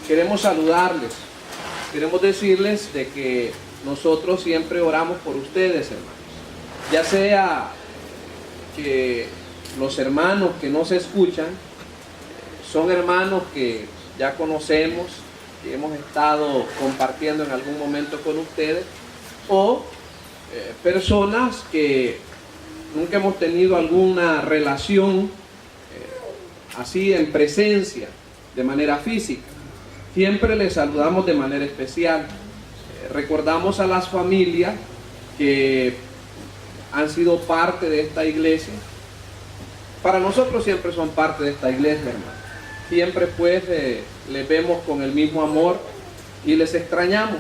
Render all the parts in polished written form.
queremos saludarles. Queremos decirles de que nosotros siempre oramos por ustedes, hermanos. Ya sea que los hermanos que nos escuchan son hermanos que ya conocemos, que hemos estado compartiendo en algún momento con ustedes, o personas que nunca hemos tenido alguna relación así en presencia, de manera física. Siempre les saludamos de manera especial. Recordamos a las familias que han sido parte de esta iglesia. Para nosotros siempre son parte de esta iglesia, hermano. Siempre pues les vemos con el mismo amor y les extrañamos.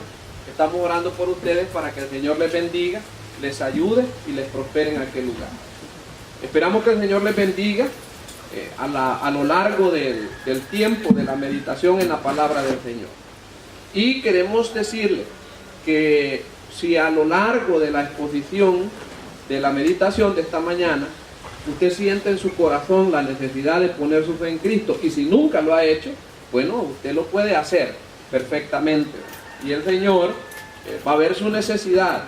Estamos orando por ustedes para que el Señor les bendiga, les ayude y les prospere en aquel lugar. Esperamos que el Señor les bendiga a lo largo del tiempo de la meditación en la palabra del Señor. Y queremos decirles que si a lo largo de la exposición de la meditación de esta mañana usted siente en su corazón la necesidad de poner su fe en Cristo, y si nunca lo ha hecho, bueno, usted lo puede hacer perfectamente, y el Señor va a ver su necesidad,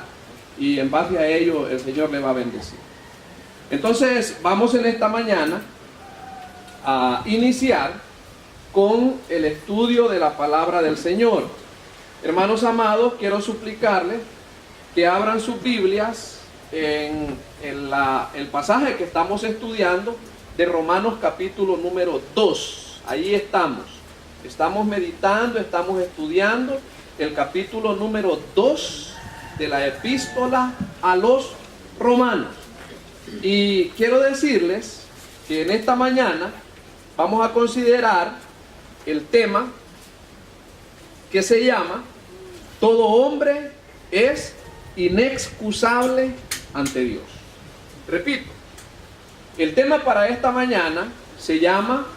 y en base a ello el Señor le va a bendecir. Entonces vamos en esta mañana a iniciar con el estudio de la palabra del Señor. Hermanos amados, quiero suplicarles que abran sus Biblias en el pasaje que estamos estudiando de Romanos capítulo número 2. Allí estamos meditando, estamos estudiando el capítulo número 2 de la epístola a los romanos. Y quiero decirles que en esta mañana vamos a considerar el tema que se llama todo hombre es inexcusable ante Dios. Repito, el tema para esta mañana se llama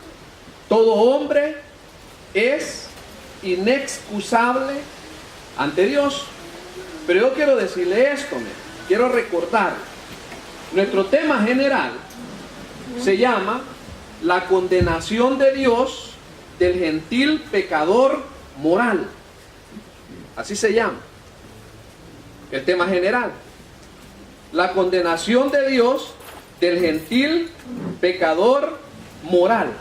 todo hombre es inexcusable ante Dios. Pero yo quiero decirle esto, quiero recordar, nuestro tema general se llama la condenación de Dios del gentil pecador moral. Así se llama el tema general. La condenación de Dios del gentil pecador moral.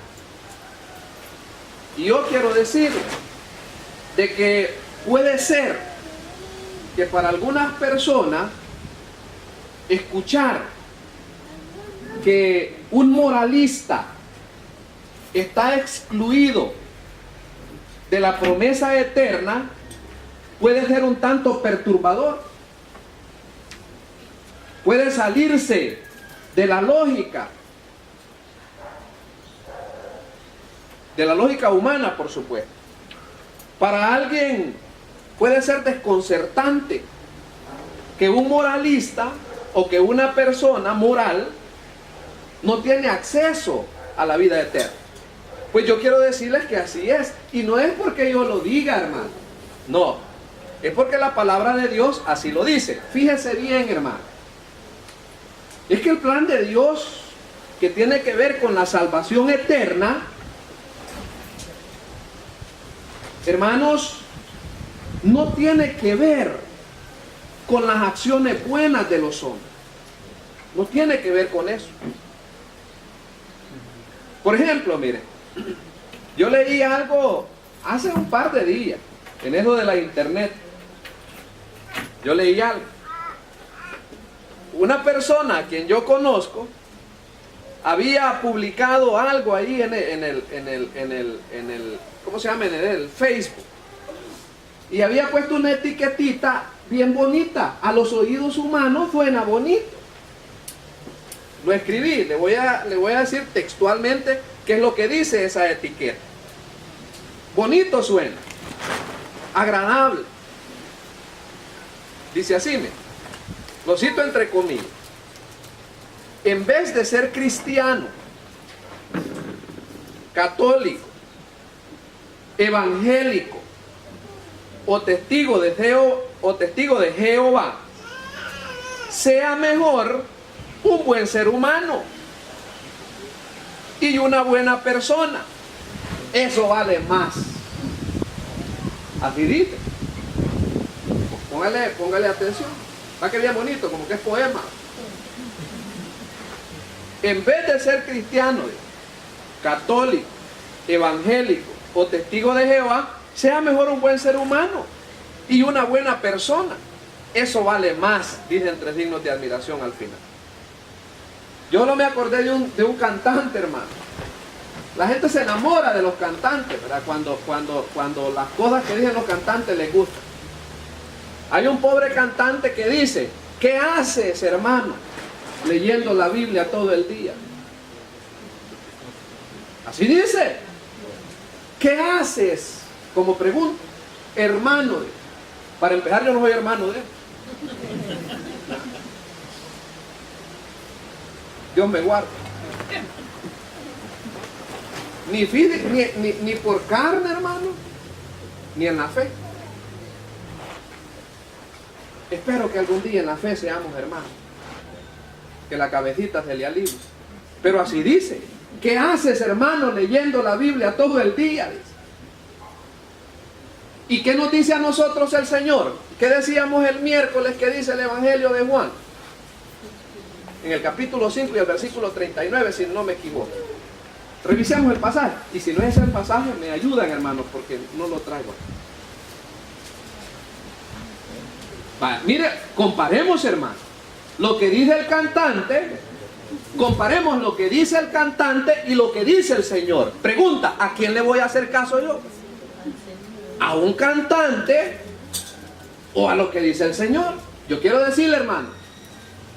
Y yo quiero decir de que puede ser que para algunas personas escuchar que un moralista está excluido de la promesa eterna puede ser un tanto perturbador. Puede salirse de la lógica humana, por supuesto. Para alguien puede ser desconcertante que un moralista o que una persona moral no tiene acceso a la vida eterna. Pues yo quiero decirles que así es. Y no es porque yo lo diga, hermano. No. Es porque la palabra de Dios así lo dice. Fíjese bien, hermano. Es que el plan de Dios que tiene que ver con la salvación eterna, hermanos, no tiene que ver con las acciones buenas de los hombres. No tiene que ver con eso. Por ejemplo, miren, yo leí algo hace un par de días en eso de la internet. Yo leí algo. Una persona a quien yo conozco había publicado algo ahí en el ¿cómo se llama? En el Facebook. Y había puesto una etiquetita bien bonita. A los oídos humanos suena bonito. Lo escribí, le voy a decir textualmente qué es lo que dice esa etiqueta. Bonito suena, agradable. Dice así, lo cito entre comillas. En vez de ser cristiano, católico, evangélico o testigo de Jehová, sea mejor un buen ser humano y una buena persona. Eso vale más. Así dice. Póngale atención. Va que bien bonito, como que es poema. En vez de ser cristiano, católico, evangélico o testigo de Jehová, sea mejor un buen ser humano y una buena persona. Eso vale más, dice entre signos de admiración al final. Yo no me acordé de un cantante, hermano. La gente se enamora de los cantantes, ¿verdad? Cuando las cosas que dicen los cantantes les gustan. Hay un pobre cantante que dice: ¿qué haces, hermano, leyendo la Biblia todo el día? Así dice. ¿Qué haces? Como pregunta. Hermano. Para empezar, yo no soy hermano de él. Dios me guarde. Ni por carne, hermano, ni en la fe. Espero que algún día en la fe seamos hermanos, que la cabecita se le alivie. Pero así dice: ¿qué haces, hermano, leyendo la Biblia todo el día? Dice. ¿Y qué nos dice a nosotros el Señor? ¿Qué decíamos el miércoles que dice el Evangelio de Juan? En el capítulo 5 y el versículo 39, si no me equivoco. Revisemos el pasaje. Y si no es el pasaje, me ayudan, hermanos, porque no lo traigo. Mire, comparemos, hermano, lo que dice el cantante. Comparemos lo que dice el cantante y lo que dice el Señor. Pregunta: ¿a quién le voy a hacer caso yo? ¿A un cantante o a lo que dice el Señor? Yo quiero decirle, hermano,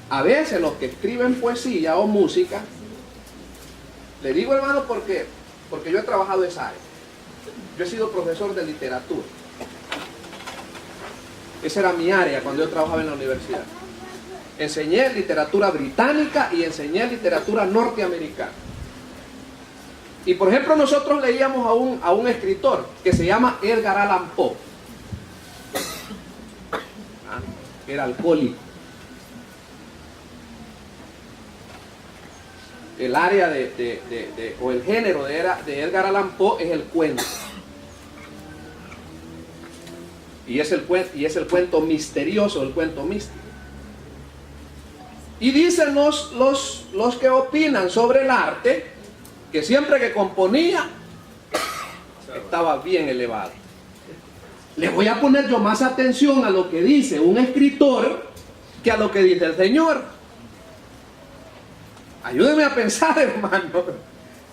a veces los que escriben poesía o música, le digo, hermano, porque yo he trabajado esa área. Yo he sido profesor de literatura. Esa era mi área cuando yo trabajaba en la universidad. Enseñé literatura británica y enseñé literatura norteamericana. Y por ejemplo, nosotros leíamos a un escritor que se llama Edgar Allan Poe. Era alcohólico. El área o el género de Edgar Allan Poe es el cuento. Y es el cuento misterioso, el cuento místico. Y dicen los que opinan sobre el arte, que siempre que componía, estaba bien elevado. Le voy a poner yo más atención a lo que dice un escritor que a lo que dice el Señor. Ayúdeme a pensar, hermano.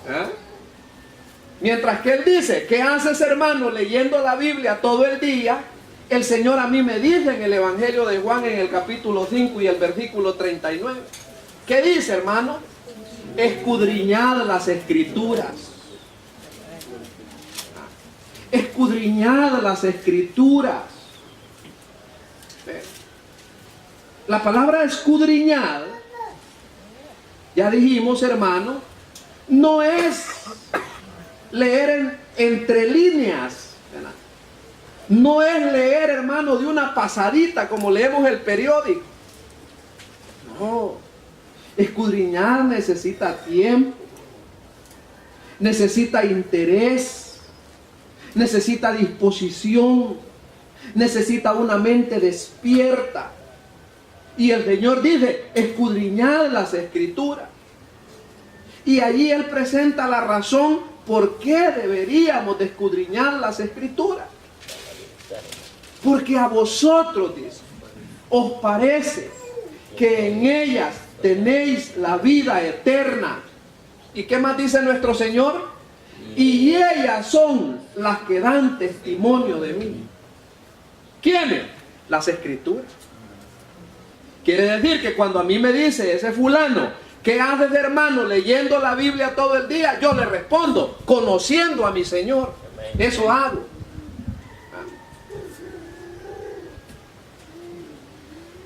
¿Eh? Mientras que él dice: ¿qué haces, hermano, leyendo la Biblia todo el día? El Señor a mí me dice en el Evangelio de Juan, en el capítulo 5 y el versículo 39. ¿Qué dice, hermano? Escudriñad las Escrituras. Escudriñad las Escrituras. La palabra escudriñad, ya dijimos, hermano, no es leer entre líneas. No es leer, hermano, de una pasadita como leemos el periódico. No. Escudriñar necesita tiempo, necesita interés, necesita disposición, necesita una mente despierta. Y el Señor dice: escudriñad las Escrituras. Y allí Él presenta la razón por qué deberíamos de escudriñar las Escrituras. Porque a vosotros, dice, os parece que en ellas tenéis la vida eterna. ¿Y qué más dice nuestro Señor? Y ellas son las que dan testimonio de mí. ¿Quiénes? Las Escrituras. Quiere decir que cuando a mí me dice ese fulano: ¿qué haces, hermano, leyendo la Biblia todo el día? Yo le respondo: conociendo a mi Señor. Eso hago.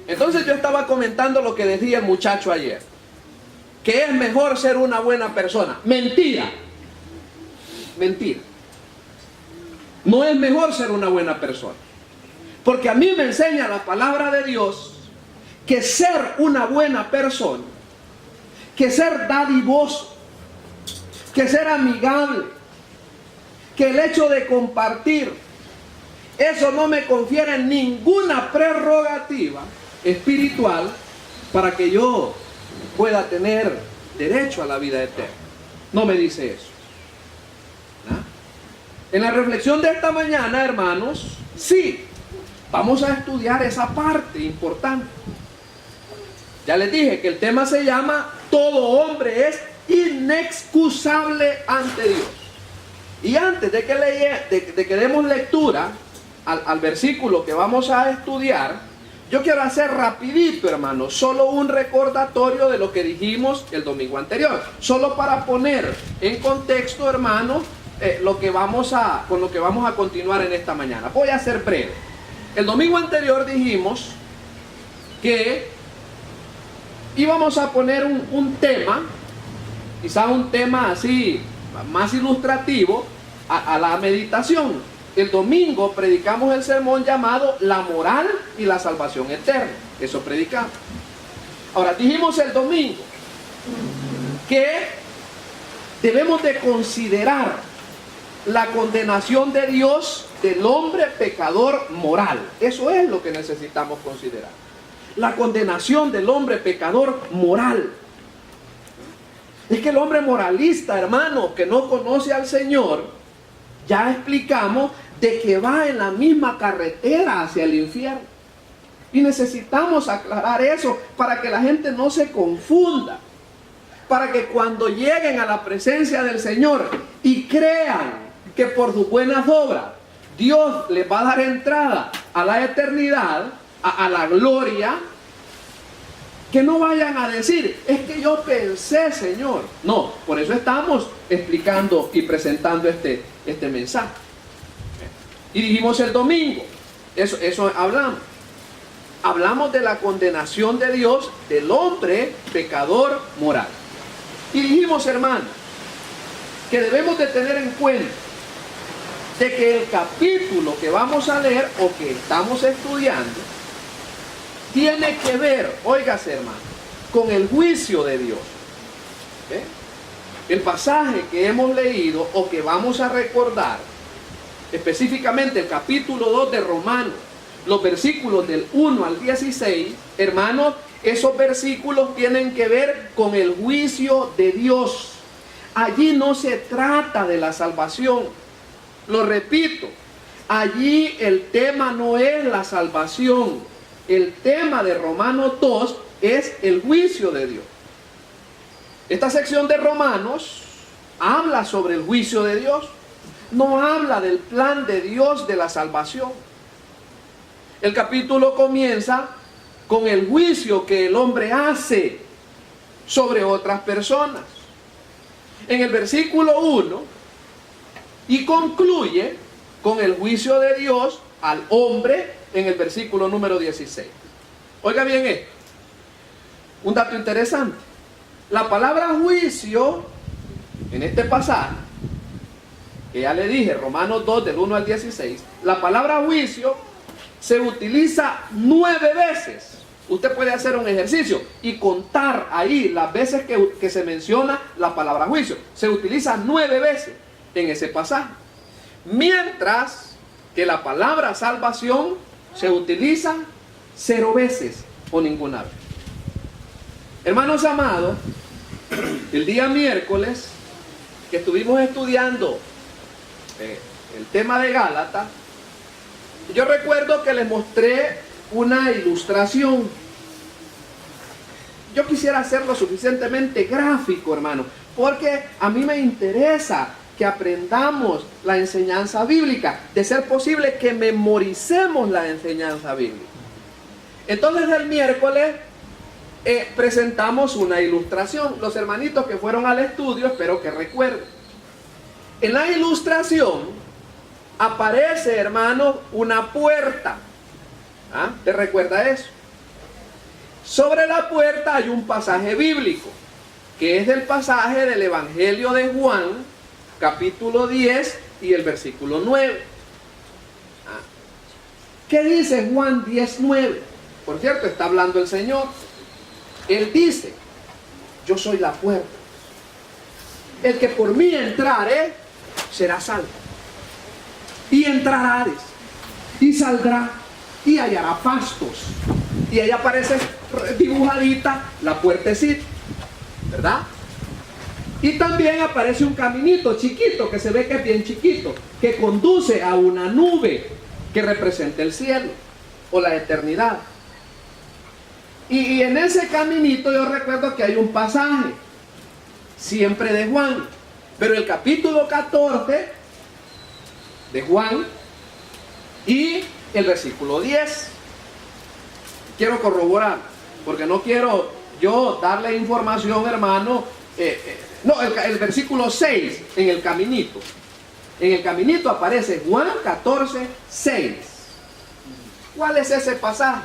Entonces yo estaba comentando lo que decía el muchacho ayer, que es mejor ser una buena persona. Mentira. Mentira. No es mejor ser una buena persona. Porque a mí me enseña la palabra de Dios que ser una buena persona, que ser dadivoso, que ser amigable, que el hecho de compartir eso no me confiere ninguna prerrogativa espiritual para que yo pueda tener derecho a la vida eterna. No me dice eso. ¿Ah? En la reflexión de esta mañana, hermanos, sí, vamos a estudiar esa parte importante. Ya les dije que el tema se llama todo hombre es inexcusable ante Dios. Y antes de que demos lectura al versículo que vamos a estudiar, yo quiero hacer rapidito, hermanos, solo un recordatorio de lo que dijimos el domingo anterior. Solo para poner en contexto, hermanos, con lo que vamos a continuar en esta mañana. Voy a ser breve. El domingo anterior dijimos que íbamos a poner un tema, quizá un tema así, más ilustrativo, a la meditación. El domingo predicamos el sermón llamado La moral y la salvación eterna. Eso predicamos. Ahora, dijimos el domingo que debemos de considerar la condenación de Dios del hombre pecador moral. Eso es lo que necesitamos considerar. La condenación del hombre pecador moral. Es que el hombre moralista, hermano, que no conoce al Señor, ya explicamos de que va en la misma carretera hacia el infierno. Y necesitamos aclarar eso para que la gente no se confunda. Para que cuando lleguen a la presencia del Señor y crean que por sus buenas obras Dios les va a dar entrada a la eternidad, a la gloria, que no vayan a decir, es que yo pensé, Señor. No, por eso estamos explicando y presentando este mensaje. Y dijimos el domingo, eso hablamos. Hablamos de la condenación de Dios del hombre pecador moral. Y dijimos, hermano, que debemos de tener en cuenta de que el capítulo que vamos a leer o que estamos estudiando tiene que ver, óigase, hermano, con el juicio de Dios. ¿Eh? El pasaje que hemos leído o que vamos a recordar, específicamente el capítulo 2 de Romanos, los versículos del 1 al 16, hermanos, esos versículos tienen que ver con el juicio de Dios. Allí no se trata de la salvación. Lo repito, allí el tema no es la salvación. El tema de Romanos 2 es el juicio de Dios. Esta sección de Romanos habla sobre el juicio de Dios. No habla del plan de Dios de la salvación. El capítulo comienza con el juicio que el hombre hace sobre otras personas. En el versículo 1, y concluye con el juicio de Dios al hombre en el versículo número 16. Oiga bien esto. Un dato interesante. La palabra juicio en este pasaje, que ya le dije, Romanos 2 del 1 al 16, la palabra juicio se utiliza 9 veces. Usted puede hacer un ejercicio y contar ahí las veces que se menciona la palabra juicio. Se utiliza 9 veces en ese pasaje. Mientras que la palabra salvación se utiliza 0 veces o ninguna vez. Hermanos amados, el día miércoles que estuvimos estudiando el tema de Gálatas, yo recuerdo que les mostré una ilustración. Yo quisiera hacerlo suficientemente gráfico, hermano, porque a mí me interesa que aprendamos la enseñanza bíblica, de ser posible que memoricemos la enseñanza bíblica. Entonces el miércoles presentamos una ilustración. Los hermanitos que fueron al estudio, espero que recuerden. En la ilustración aparece, hermano, una puerta. ¿Ah? ¿Te recuerda eso? Sobre la puerta hay un pasaje bíblico, que es el pasaje del Evangelio de Juan, capítulo 10 y el versículo 9. ¿Ah? ¿Qué dice Juan 10:9? Por cierto, está hablando el Señor. Él dice, yo soy la puerta. El que por mí entrare, será salvo. Y entrarás y saldrá y hallará pastos. Y ahí aparece dibujadita la puertecita, ¿verdad? Y también aparece un caminito chiquito, que se ve que es bien chiquito, que conduce a una nube que representa el cielo o la eternidad. Y en ese caminito yo recuerdo que hay un pasaje, siempre de Juan, pero el capítulo 14 de Juan y el versículo 10. Quiero corroborar, porque no quiero yo darle información, hermano. No, el versículo 6 en el caminito. En el caminito aparece Juan 14, 6. ¿Cuál es ese pasaje?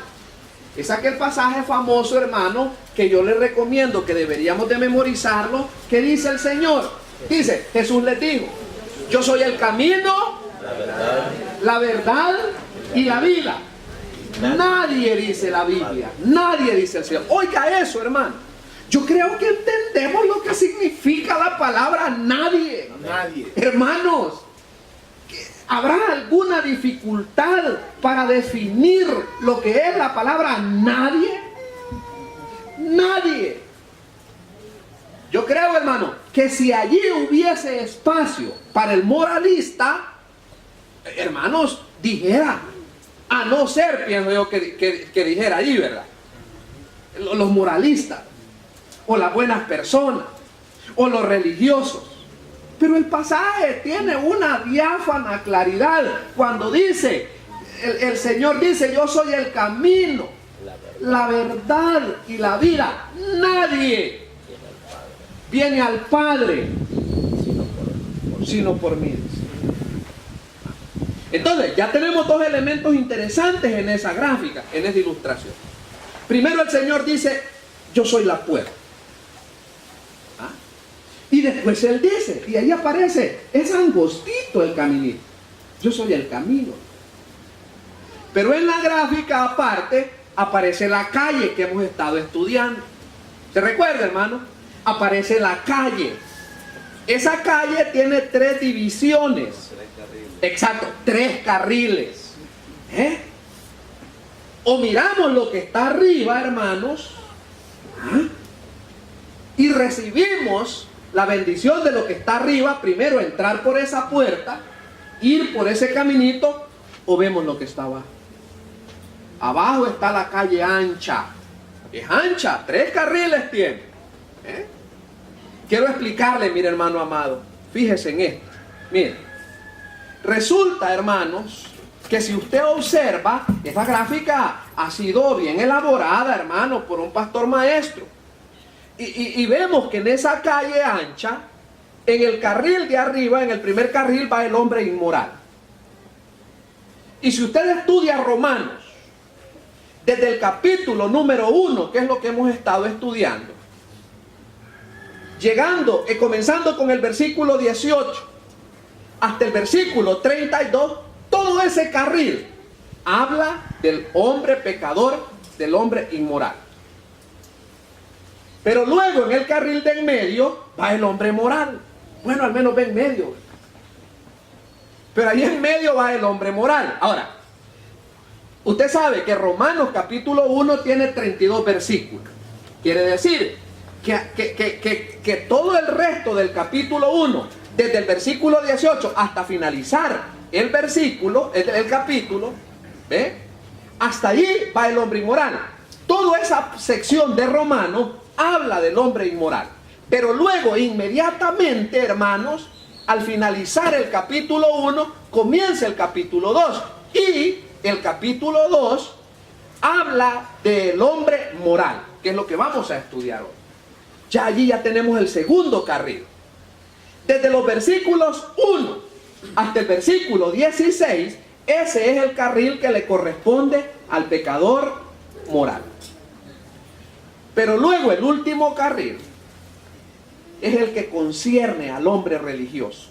Es aquel pasaje famoso, hermano, que yo le recomiendo que deberíamos de memorizarlo, que dice el Señor. Dice, Jesús les dijo, yo soy el camino, la verdad y la vida. Nadie dice la Biblia, nadie dice el Señor. Oiga eso, hermano. Yo creo que entendemos lo que significa la palabra nadie. Nadie. Hermanos, ¿habrá alguna dificultad para definir lo que es la palabra nadie? Nadie. Yo creo, hermano, que si allí hubiese espacio para el moralista, hermanos, dijera, a no ser, pienso yo, que dijera allí, ¿verdad? Los moralistas, o las buenas personas, o los religiosos. Pero el pasaje tiene una diáfana claridad cuando dice, el Señor dice, yo soy el camino, la verdad y la vida. Nadie viene al Padre sino por mí. Entonces, ya tenemos dos elementos interesantes en esa gráfica, en esa ilustración. Primero el Señor dice, yo soy la puerta. Y después Él dice, y ahí aparece, es angostito el caminito. Yo soy el camino. Pero en la gráfica aparte, aparece la calle que hemos estado estudiando. ¿Se recuerda, hermano? Aparece la calle. Esa calle tiene 3 divisiones. Exacto, 3 carriles. O miramos lo que está arriba, hermanos, y recibimos la bendición de lo que está arriba. Primero entrar por esa puerta, ir por ese caminito, o vemos lo que está abajo. Abajo está la calle ancha. Es ancha, 3 carriles tiene. Quiero explicarle, mire, hermano amado, fíjese en esto. Mire. Resulta, hermanos, que si usted observa, esta gráfica ha sido bien elaborada, hermano, por un pastor maestro. Y vemos que en esa calle ancha, en el carril de arriba, en el primer carril, va el hombre inmoral. Y si usted estudia Romanos, desde el capítulo número 1, que es lo que hemos estado estudiando, comenzando con el versículo 18, hasta el versículo 32, todo ese carril habla del hombre pecador, del hombre inmoral. Pero luego en el carril de en medio va el hombre moral. Bueno, al menos ve en medio. Pero ahí en medio va el hombre moral. Ahora, usted sabe que Romanos capítulo 1 tiene 32 versículos. Quiere decir que todo el resto del capítulo 1, desde el versículo 18 hasta finalizar el versículo, el capítulo, ¿ve? Hasta allí va el hombre inmoral. Toda esa sección de Romanos habla del hombre inmoral. Pero luego, inmediatamente, hermanos, al finalizar el capítulo 1, comienza el capítulo 2. Y el capítulo 2 habla del hombre moral, que es lo que vamos a estudiar hoy. Ya allí ya tenemos el segundo carril. Desde los versículos 1 hasta el versículo 16, ese es el carril que le corresponde al pecador moral. Pero luego el último carril es el que concierne al hombre religioso.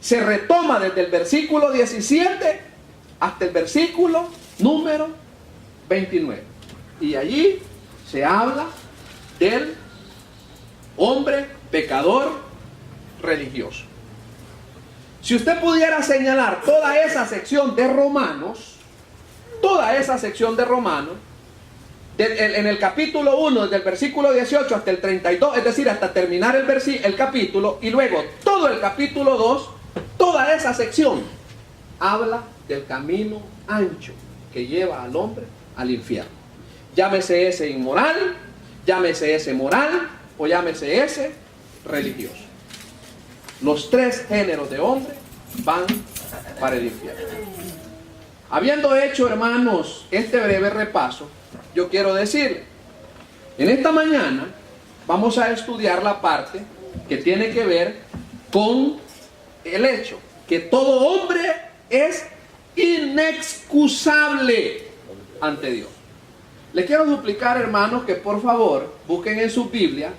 Se retoma desde el versículo 17 hasta el versículo número 29. Y allí se habla del hombre pecador religioso. Si usted pudiera señalar toda esa sección de Romanos, toda esa sección de Romanos, en el capítulo 1, desde el versículo 18 hasta el 32, es decir, hasta terminar el capítulo, y luego todo el capítulo 2, toda esa sección habla del camino ancho que lleva al hombre al infierno. Llámese ese inmoral, llámese ese moral, o llámese ese religioso. Los tres géneros de hombre van para el infierno. Habiendo hecho, hermanos, este breve repaso, yo quiero decirle, en esta mañana vamos a estudiar la parte que tiene que ver con el hecho que todo hombre es inexcusable ante Dios. Les quiero suplicar, hermanos, que por favor busquen en su Biblia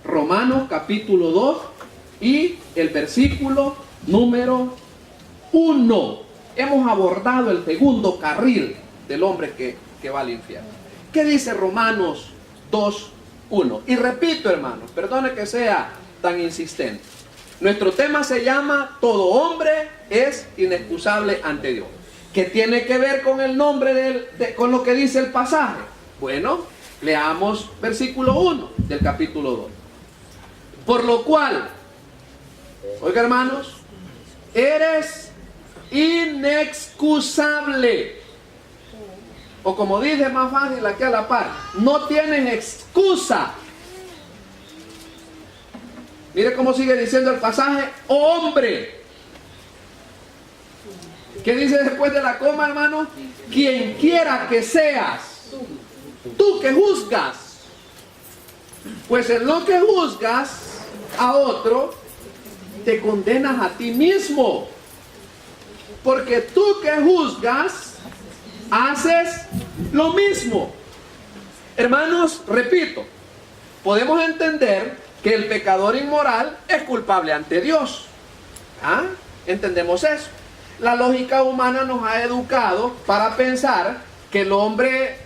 Romanos capítulo 2 y el versículo número 1. Hemos abordado el segundo carril del hombre que va al infierno. ¿Qué dice Romanos 2, 1? Y repito, hermanos, perdone que sea tan insistente. Nuestro tema se llama todo hombre es inexcusable ante Dios. ¿Qué tiene que ver con el nombre con lo que dice el pasaje? Bueno, leamos versículo 1 del capítulo 2. Por lo cual, oiga, hermanos, eres inexcusable. O como dice más fácil aquí a la par, no tienes excusa. Mire cómo sigue diciendo el pasaje, hombre. ¿Qué dice después de la coma, hermano? Quien quiera que seas, tú que juzgas. Pues en lo que juzgas a otro, te condenas a ti mismo. Porque tú que juzgas, haces lo mismo. Hermanos, repito, podemos entender que el pecador inmoral es culpable ante Dios. ¿Ah? ¿Entendemos eso? La lógica humana nos ha educado para pensar que el hombre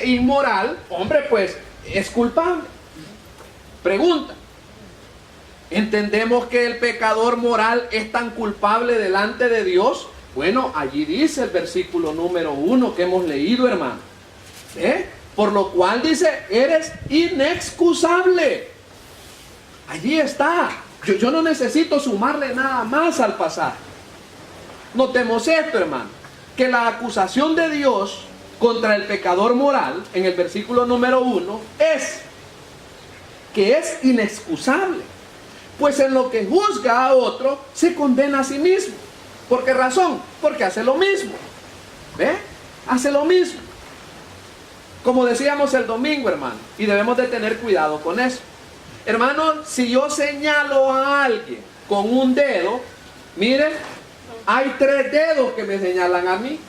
inmoral, hombre, pues, es culpable. Pregunta: ¿entendemos que el pecador moral es tan culpable delante de Dios? Bueno, allí dice el versículo número 1 que hemos leído, hermano. Por lo cual dice, eres inexcusable. Allí está. Yo no necesito sumarle nada más al pasaje. Notemos esto, hermano, que la acusación de Dios contra el pecador moral, en el versículo número 1, es que es inexcusable. Pues en lo que juzga a otro, se condena a sí mismo. ¿Por qué razón? Porque hace lo mismo. ¿Ve? Hace lo mismo. Como decíamos el domingo, hermano, y debemos de tener cuidado con eso. Hermano, si yo señalo a alguien con un dedo, miren, hay 3 dedos que me señalan a mí.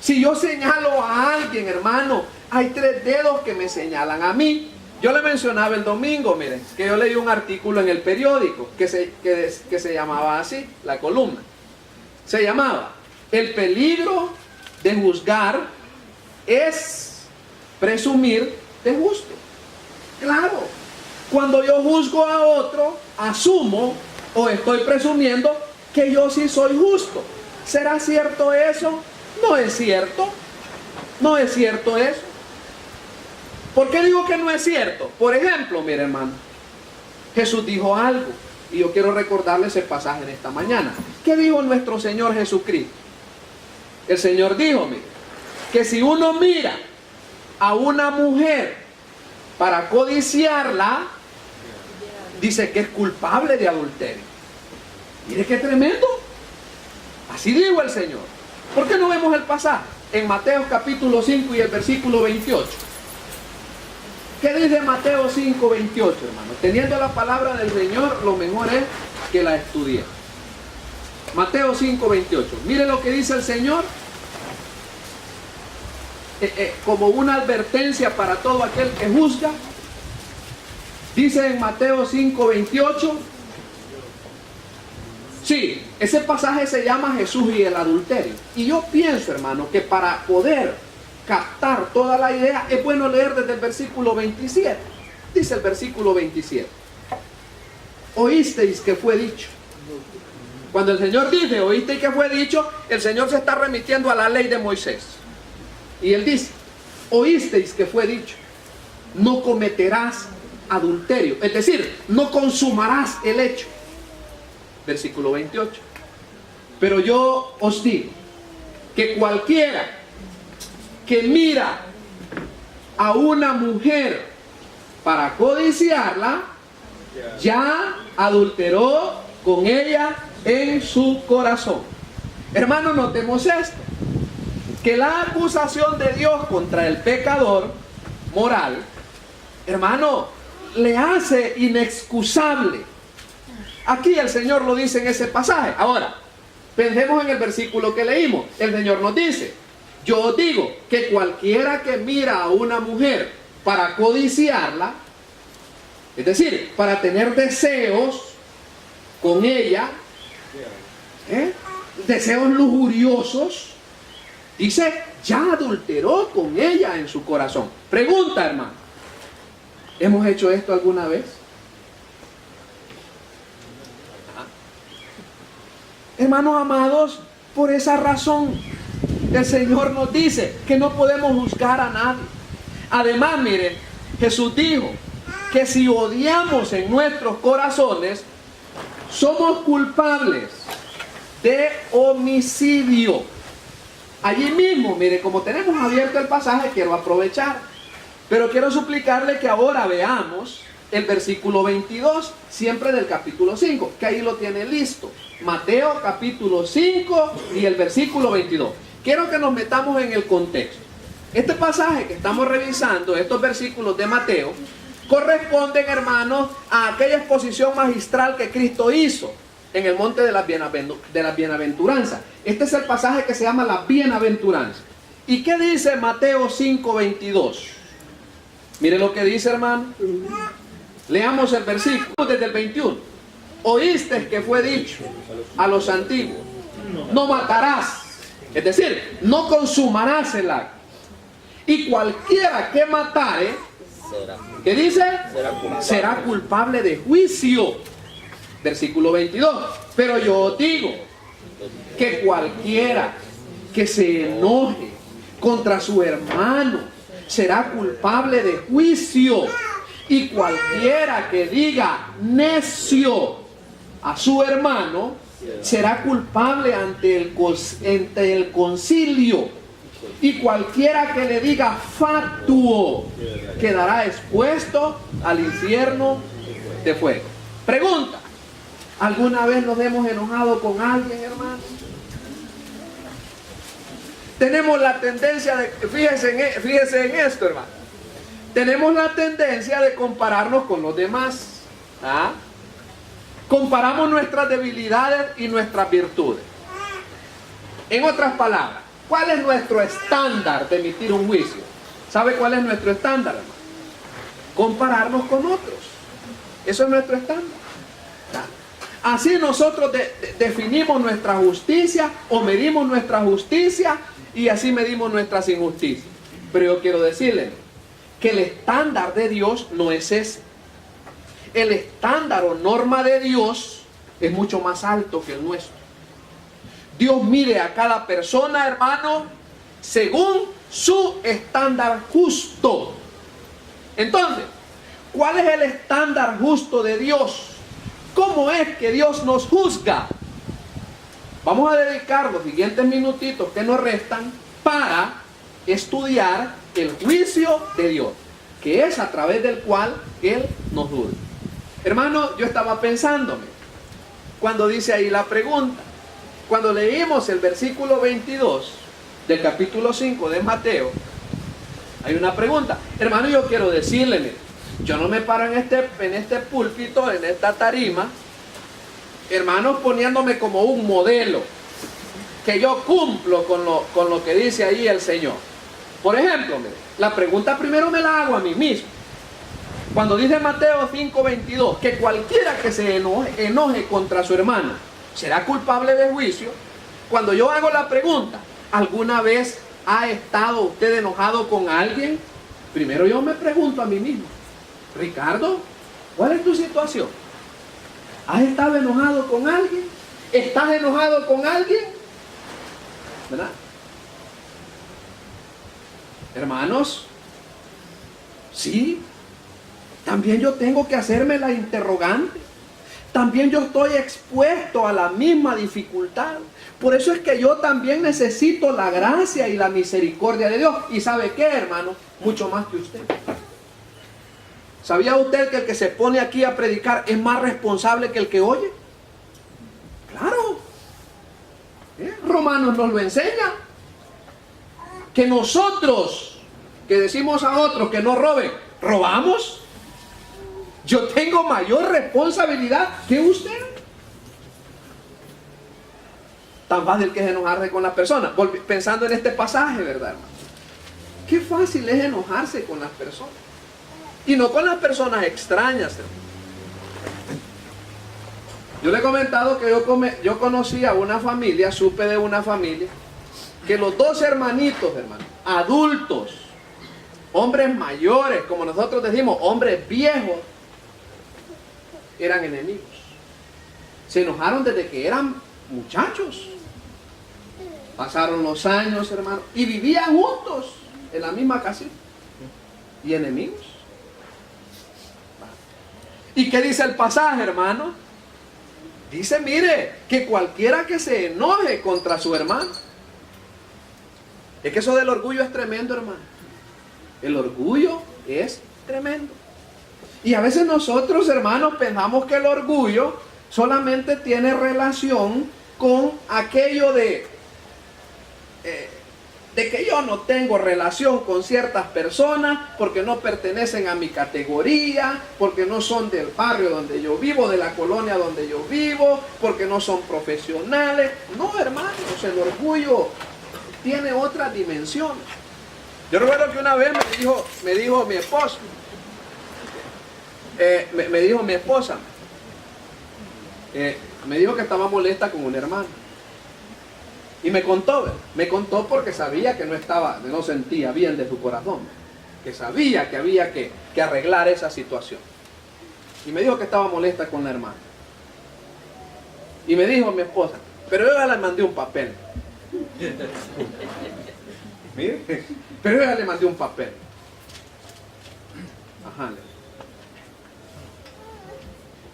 Si yo señalo a alguien, hermano, hay 3 dedos que me señalan a mí. Yo le mencionaba el domingo, miren, que yo leí un artículo en el periódico que se llamaba así, la columna. Se llamaba, el peligro de juzgar es presumir de justo. Claro, cuando yo juzgo a otro, asumo o estoy presumiendo que yo sí soy justo. ¿Será cierto eso? No es cierto. No es cierto eso. ¿Por qué digo que no es cierto? Por ejemplo, mire, hermano, Jesús dijo algo, y yo quiero recordarles el pasaje de esta mañana. ¿Qué dijo nuestro Señor Jesucristo? El Señor dijo, mire, que si uno mira a una mujer para codiciarla, dice que es culpable de adulterio. Mire qué tremendo. Así dijo el Señor. ¿Por qué no vemos el pasaje? En Mateo capítulo 5 y el versículo 28. ¿Qué dice Mateo 5, 28, hermano? Teniendo la palabra del Señor, lo mejor es que la estudie. Mateo 5, 28. Mire lo que dice el Señor. Como una advertencia para todo aquel que juzga. Dice en Mateo 5, 28. Sí, ese pasaje se llama Jesús y el adulterio. Y yo pienso, hermano, que para poder captar toda la idea, es bueno leer desde el versículo 27. Dice el versículo 27. Oísteis que fue dicho, Cuando el Señor dice, oíste que fue dicho, el Señor se está remitiendo a la ley de Moisés. Y Él dice, oísteis que fue dicho, no cometerás adulterio. Es decir, no consumarás el hecho. Versículo 28. Pero yo os digo, que cualquiera que mira a una mujer para codiciarla, ya adulteró con ella en su corazón. Hermanos, notemos esto, que la acusación de Dios contra el pecador moral, hermano, le hace inexcusable. Aquí el Señor lo dice en ese pasaje. Ahora, pensemos en el versículo que leímos. El Señor nos dice, yo os digo que cualquiera que mira a una mujer para codiciarla, es decir, para tener deseos con ella, deseos lujuriosos, dice, ya adulteró con ella en su corazón. Pregunta, hermano, ¿hemos hecho esto alguna vez? Hermanos amados, por esa razón el Señor nos dice que no podemos juzgar a nadie. Además, miren, Jesús dijo que si odiamos en nuestros corazones, somos culpables de homicidio. Allí mismo, mire, como tenemos abierto el pasaje, quiero aprovechar, pero quiero suplicarle que ahora veamos el versículo 22, siempre del capítulo 5, que ahí lo tiene listo. Mateo capítulo 5 y el versículo 22. Quiero que nos metamos en el contexto. Este pasaje que estamos revisando, estos versículos de Mateo, corresponden, hermanos, a aquella exposición magistral que Cristo hizo en el monte de las bienaventuranzas. Este es el pasaje que se llama la bienaventuranza. ¿Y qué dice Mateo 5:22? Mire lo que dice, hermano. Leamos el versículo desde el 21. Oíste que fue dicho a los antiguos, no matarás, es decir, no consumarás el acto. Y cualquiera que matare, ¿qué dice? Será culpable de juicio. Versículo 22. Pero yo os digo que cualquiera que se enoje contra su hermano será culpable de juicio. Y cualquiera que diga necio a su hermano será culpable ante el concilio. Y cualquiera que le diga fatuo quedará expuesto al infierno de fuego. Pregunta: ¿alguna vez nos hemos enojado con alguien, hermano? Tenemos la tendencia de, fíjese en esto, hermano. Tenemos la tendencia de compararnos con los demás. ¿Ah? Comparamos nuestras debilidades y nuestras virtudes. En otras palabras, ¿cuál es nuestro estándar de emitir un juicio? ¿Sabe cuál es nuestro estándar, hermano? Compararnos con otros. Eso es nuestro estándar. Así nosotros definimos nuestra justicia o medimos nuestra justicia y así medimos nuestras injusticias. Pero yo quiero decirle que el estándar de Dios no es ese. El estándar o norma de Dios es mucho más alto que el nuestro. Dios mide a cada persona, hermano, según su estándar justo. Entonces, ¿cuál es el estándar justo de Dios? ¿Cómo es que Dios nos juzga? Vamos a dedicar los siguientes minutitos que nos restan para estudiar el juicio de Dios, que es a través del cual Él nos juzga. Hermano, yo estaba pensándome, cuando dice ahí la pregunta, cuando leímos el versículo 22 del capítulo 5 de Mateo, hay una pregunta. Hermano, yo quiero decirle, mire, yo no me paro en este púlpito, en esta tarima, hermanos, poniéndome como un modelo, que yo cumplo con lo que dice ahí el Señor. Por ejemplo, mire, la pregunta primero me la hago a mí mismo. Cuando dice Mateo 5:22, que cualquiera que se enoje contra su hermano será culpable de juicio. Cuando yo hago la pregunta, ¿alguna vez ha estado usted enojado con alguien? Primero yo me pregunto a mí mismo, Ricardo, ¿cuál es tu situación? ¿Has estado enojado con alguien? ¿Estás enojado con alguien? ¿Verdad? Hermanos, sí, también yo tengo que hacerme la interrogante. También yo estoy expuesto a la misma dificultad. Por eso es que yo también necesito la gracia y la misericordia de Dios. ¿Y sabe qué, hermano? Mucho más que usted. ¿Sabía usted que el que se pone aquí a predicar es más responsable que el que oye? Claro. Romanos nos lo enseña. Que nosotros, que decimos a otros que no roben, ¿robamos? Yo tengo mayor responsabilidad que usted. Tan fácil que es enojarse con las personas. Pensando en este pasaje, ¿verdad, hermano? Qué fácil es enojarse con las personas. Y no con las personas extrañas, hermano. Yo le he comentado que yo conocí a una familia, supe de una familia, que los dos hermanitos, hermano, adultos, hombres mayores, como nosotros decimos, hombres viejos, eran enemigos. Se enojaron desde que eran muchachos. Pasaron los años, hermano, y vivían juntos en la misma casita. Y enemigos. ¿Y qué dice el pasaje, hermano? Dice, mire, que cualquiera que se enoje contra su hermano. Es que eso del orgullo es tremendo, hermano. El orgullo es tremendo. Y a veces nosotros, hermanos, pensamos que el orgullo solamente tiene relación con aquello de que yo no tengo relación con ciertas personas porque no pertenecen a mi categoría, porque no son del barrio donde yo vivo, de la colonia donde yo vivo, porque no son profesionales. No, hermanos, el orgullo tiene otra dimensión. Yo recuerdo que una vez me dijo mi esposa, me dijo que estaba molesta con un hermano. Y me contó porque sabía que no sentía bien de su corazón, que sabía que había que arreglar esa situación. Y me dijo que estaba molesta con la hermana. Y me dijo mi esposa, pero yo ya le mandé un papel. Mire, pero yo ya le mandé un papel. Ajá.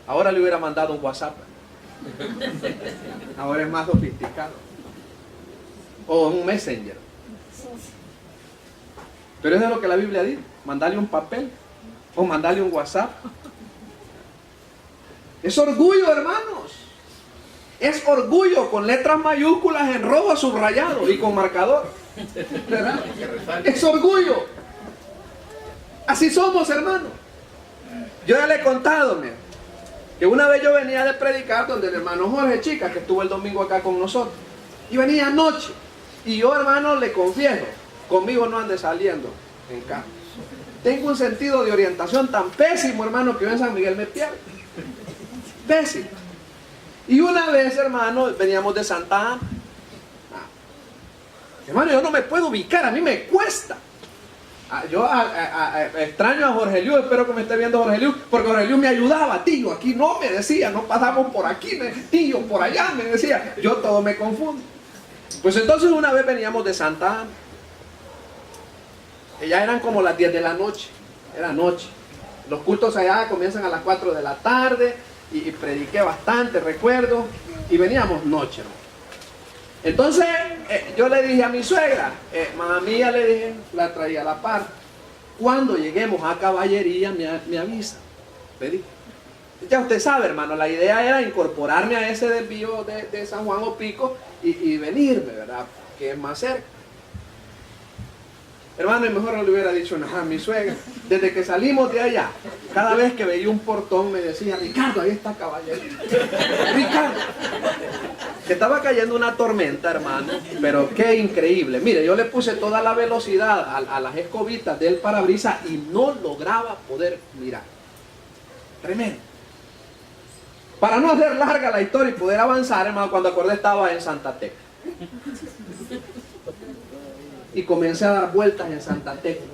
Ahora le hubiera mandado un WhatsApp. Ahora es más sofisticado. O un Messenger. Pero eso es lo que la Biblia dice. Mandarle un papel o mandarle un WhatsApp. Es orgullo, hermanos. Es orgullo con letras mayúsculas en rojo subrayado y con marcador. ¿Verdad? Es orgullo. Así somos, hermanos. Yo ya le he contado, mira, que una vez yo venía de predicar donde el hermano Jorge Chica, que estuvo el domingo acá con nosotros, y venía anoche. Y yo, hermano, le confieso, conmigo no ande saliendo en carro. Tengo un sentido de orientación tan pésimo, hermano, que yo en San Miguel me pierdo. Pésimo. Y una vez, hermano, veníamos de Santa Ana. Hermano, yo no me puedo ubicar, a mí me cuesta. Yo extraño a Jorge Liu, espero que me esté viendo Jorge Liu, porque Jorge Liu me ayudaba, tío, aquí no, me decía, no pasamos por aquí, tío, por allá, me decía, yo todo me confundo. Pues entonces una vez veníamos de Santa Ana, ya eran como las 10 de la noche, era noche, los cultos allá comienzan a las 4 de la tarde, y prediqué bastante, recuerdo, y veníamos noche, hermano. Entonces yo le dije a mi suegra, mamá mía, le dije, la traía a la par, cuando lleguemos a Caballería me avisa. Le dije, ya usted sabe, hermano, la idea era incorporarme a ese desvío de San Juan Opico y venirme, ¿verdad? Que es más cerca. Hermano, y mejor no le hubiera dicho nada a mi suegra. Desde que salimos de allá, cada vez que veía un portón me decía, Ricardo, ahí está Caballería. Ricardo. Que estaba cayendo una tormenta, hermano, pero qué increíble. Mire, yo le puse toda la velocidad a las escobitas del parabrisas y no lograba poder mirar. Tremendo. Para no hacer larga la historia y poder avanzar, hermano, cuando acordé estaba en Santa Tecla. Y comencé a dar vueltas en Santa Tecla.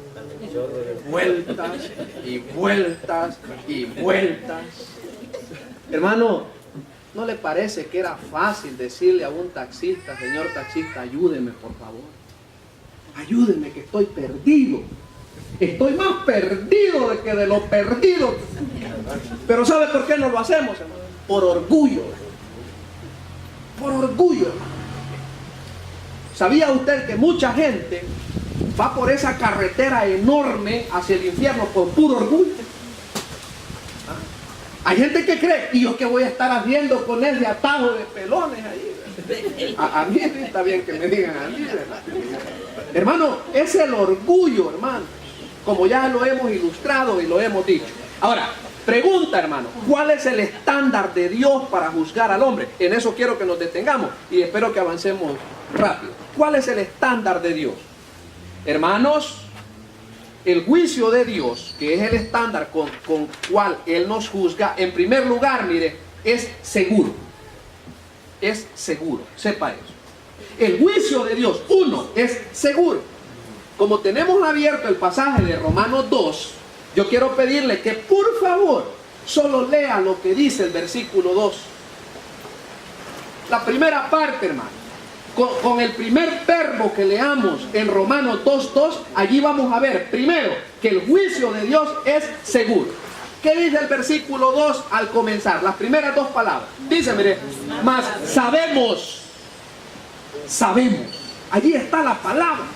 Vueltas y vueltas y vueltas. Hermano, ¿No le parece que era fácil decirle a un taxista, señor taxista, ayúdeme por favor? Ayúdeme que estoy perdido. Estoy más perdido de que de lo perdido. Pero ¿sabe por qué no lo hacemos, hermano? Por orgullo. Por orgullo, hermano. ¿Sabía usted que mucha gente va por esa carretera enorme hacia el infierno por puro orgullo? Hay gente que cree, ¿y yo qué voy a estar haciendo con ese atajo de pelones ahí? A mí está bien que me digan a mí, ¿verdad? Hermano, es el orgullo, hermano, como ya lo hemos ilustrado y lo hemos dicho. Ahora, pregunta, hermano, ¿cuál es el estándar de Dios para juzgar al hombre? En eso quiero que nos detengamos y espero que avancemos rápido. ¿Cuál es el estándar de Dios? Hermanos, el juicio de Dios, que es el estándar con cual Él nos juzga, en primer lugar, mire, es seguro. Es seguro, sepa eso. El juicio de Dios, uno, es seguro. Como tenemos abierto el pasaje de Romanos 2, yo quiero pedirle que por favor solo lea lo que dice el versículo 2. La primera parte, hermano. Con el primer verbo que leamos en Romanos 2:2, allí vamos a ver primero que el juicio de Dios es seguro. ¿Qué dice el versículo 2 al comenzar? Las primeras dos palabras. Dice, mire, mas sabemos. Allí está la palabra.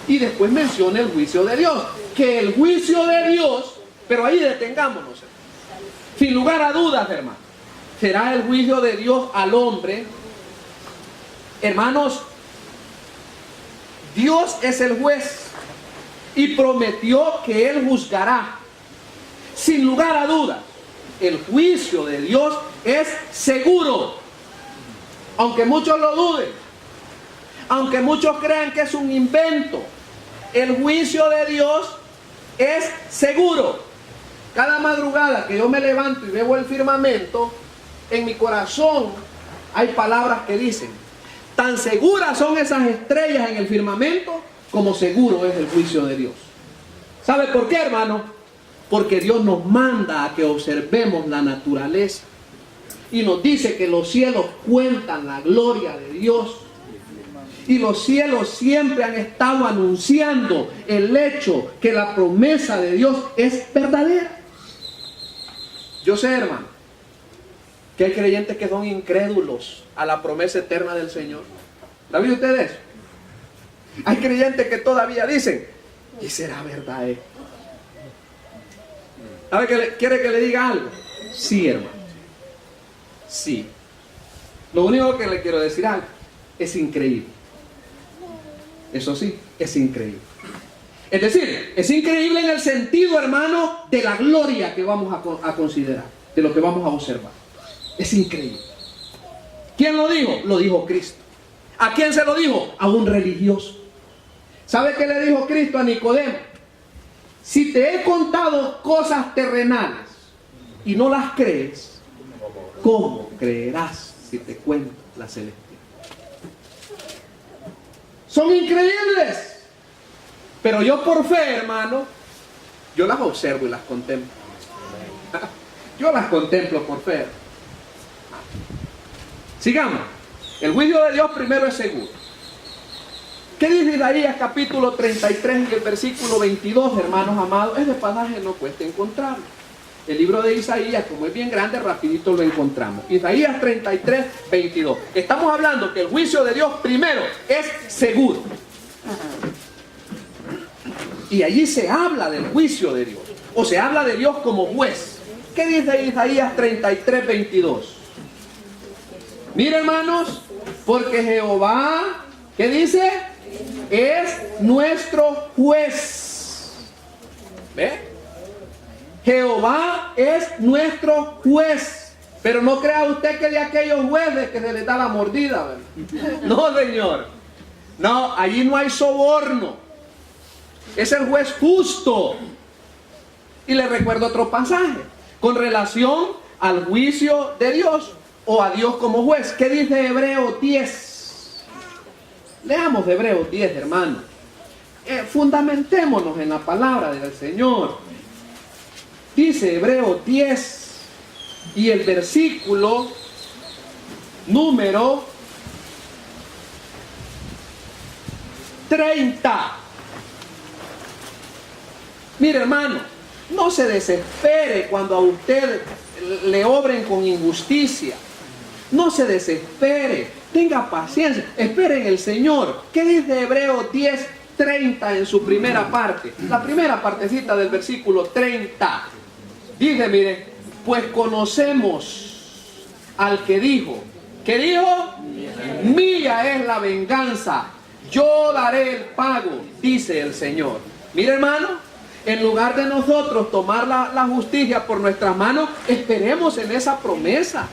Y después menciona el juicio de Dios. Que el juicio de Dios, pero ahí detengámonos, hermano. Sin lugar a dudas, hermano, será el juicio de Dios al hombre. Hermanos, Dios es el juez y prometió que Él juzgará. Sin lugar a dudas, el juicio de Dios es seguro. Aunque muchos lo duden, aunque muchos crean que es un invento, el juicio de Dios es seguro. Cada madrugada que yo me levanto y veo el firmamento, en mi corazón hay palabras que dicen: tan seguras son esas estrellas en el firmamento como seguro es el juicio de Dios. ¿Sabe por qué, hermano? Porque Dios nos manda a que observemos la naturaleza y nos dice que los cielos cuentan la gloria de Dios, y los cielos siempre han estado anunciando el hecho que la promesa de Dios es verdadera. Yo sé, hermano, que hay creyentes que son incrédulos a la promesa eterna del Señor. ¿Saben ustedes? Hay creyentes que todavía dicen: ¿y será verdad esto? ¿Sabe que quiere que le diga algo? Sí, hermano. Sí. Lo único que le quiero decir algo: es increíble. Eso sí, es increíble. Es decir, es increíble en el sentido, hermano, de la gloria que vamos a considerar, de lo que vamos a observar. Es increíble. ¿Quién lo dijo? Lo dijo Cristo. ¿A quién se lo dijo? A un religioso. ¿Sabe qué le dijo Cristo a Nicodemo? Si te he contado cosas terrenales y no las crees, ¿cómo creerás si te cuento las celestiales? Son increíbles. Pero yo por fe, hermano, yo las observo y las contemplo. Yo las contemplo por fe. Sigamos. El juicio de Dios primero es seguro. ¿Qué dice Isaías capítulo 33 y el versículo 22, hermanos amados? Ese pasaje no cuesta encontrarlo. El libro de Isaías, como es bien grande, rapidito lo encontramos. Isaías 33, 22. Estamos hablando que el juicio de Dios primero es seguro. Y allí se habla del juicio de Dios, o se habla de Dios como juez. ¿Qué dice Isaías 33, 22? Mire, hermanos, porque Jehová, ¿qué dice? Es nuestro juez. ¿Ve? Jehová es nuestro juez. Pero no crea usted que de aquellos jueces que se les da la mordida, ¿verdad? No, señor. No, allí no hay soborno. Es el juez justo. Y le recuerdo otro pasaje con relación al juicio de Dios o a Dios como juez. ¿Qué dice Hebreos 10? Leamos Hebreos 10, hermano. Fundamentémonos en la palabra del Señor. Dice Hebreos 10 y el versículo número 30. Mire, hermano, no se desespere cuando a usted le obren con injusticia. No se desespere, tenga paciencia, espere en el Señor. ¿Qué dice Hebreos 10:30 en su primera parte? La primera partecita del versículo 30. Dice, mire, pues conocemos al que dijo. ¿Qué dijo? Mía es la venganza, yo daré el pago, dice el Señor. Mire, hermano, en lugar de nosotros tomar la justicia por nuestras manos, esperemos en esa promesa.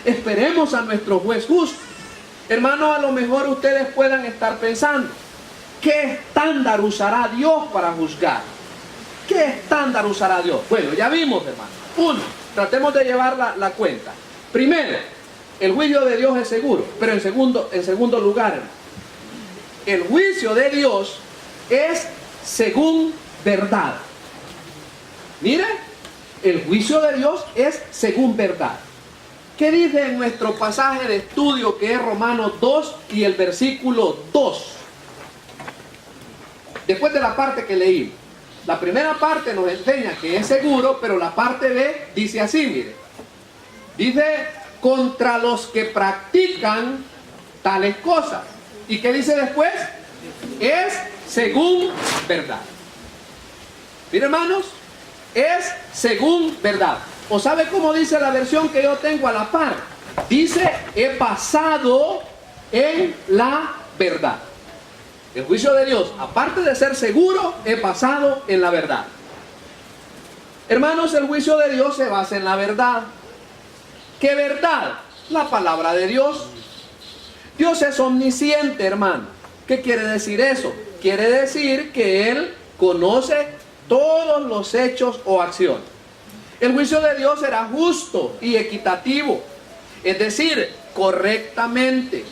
Esperemos a nuestro juez justo. Hermano, a lo mejor ustedes puedan estar pensando, ¿qué estándar usará Dios para juzgar? ¿Qué estándar usará Dios? Bueno, ya vimos, hermano. Uno, tratemos de llevar la cuenta. Primero, el juicio de Dios es seguro. Pero en segundo lugar, hermano, el juicio de Dios es según verdad. Mire, el juicio de Dios es según verdad. ¿Qué dice en nuestro pasaje de estudio, que es Romanos 2 y el versículo 2? Después de la parte que leí, la primera parte nos enseña que es seguro, pero la parte B dice así, mire. Dice, contra los que practican tales cosas. ¿Y qué dice después? Es según verdad. Mire, hermanos, es según verdad. ¿O sabe cómo dice la versión que yo tengo a la par? Dice, he basado en la verdad. El juicio de Dios, aparte de ser seguro, es basado en la verdad. Hermanos, el juicio de Dios se basa en la verdad. ¿Qué verdad? La palabra de Dios. Dios es omnisciente, hermano. ¿Qué quiere decir eso? Quiere decir que Él conoce todos los hechos o acciones. El juicio de Dios será justo y equitativo, es decir, correctamente.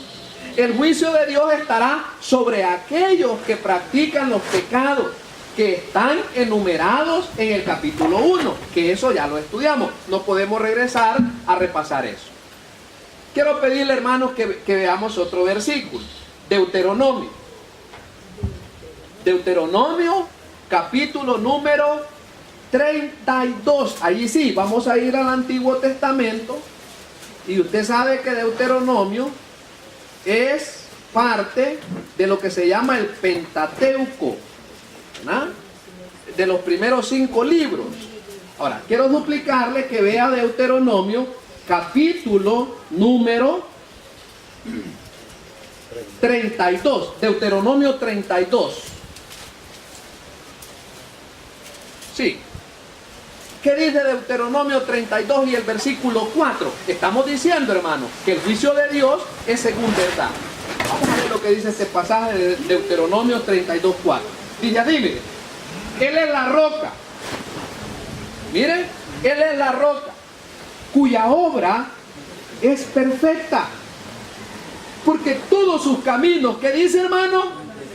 El juicio de Dios estará sobre aquellos que practican los pecados que están enumerados en el capítulo 1, que eso ya lo estudiamos. No podemos regresar a repasar eso. Quiero pedirle, hermanos, que veamos otro versículo. Deuteronomio. Deuteronomio, capítulo número 32. Allí sí, vamos a ir al Antiguo Testamento. Y usted sabe que Deuteronomio es parte de lo que se llama el Pentateuco, ¿verdad? De los primeros 5 libros. Ahora, quiero duplicarle que vea Deuteronomio, capítulo número 32. Deuteronomio 32. Sí. ¿Qué dice Deuteronomio 32 y el versículo 4? Estamos diciendo, hermano, que el juicio de Dios es según verdad. Vamos a ver lo que dice este pasaje de Deuteronomio 32, 4. Dice así, mire, Él es la roca. Mire, Él es la roca, cuya obra es perfecta. Porque todos sus caminos, ¿qué dice, hermano?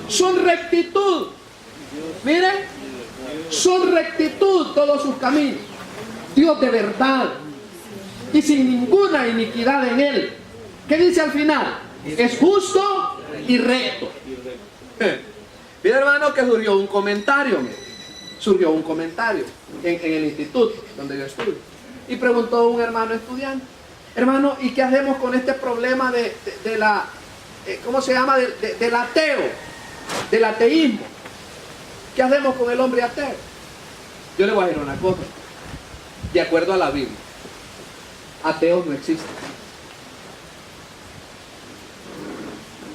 Son rectitud. Mire, son rectitud todos sus caminos. Dios de verdad y sin ninguna iniquidad en Él. ¿Qué dice al final? Es justo y recto. Mira, hermano, que surgió un comentario. Surgió un comentario en el instituto donde yo estudio. Y preguntó un hermano estudiante: hermano, ¿y qué hacemos con este problema de la, ¿cómo se llama? Del ateo, del ateísmo? ¿Qué hacemos con el hombre ateo? Yo le voy a decir una cosa. De acuerdo a la Biblia, ateos no existen.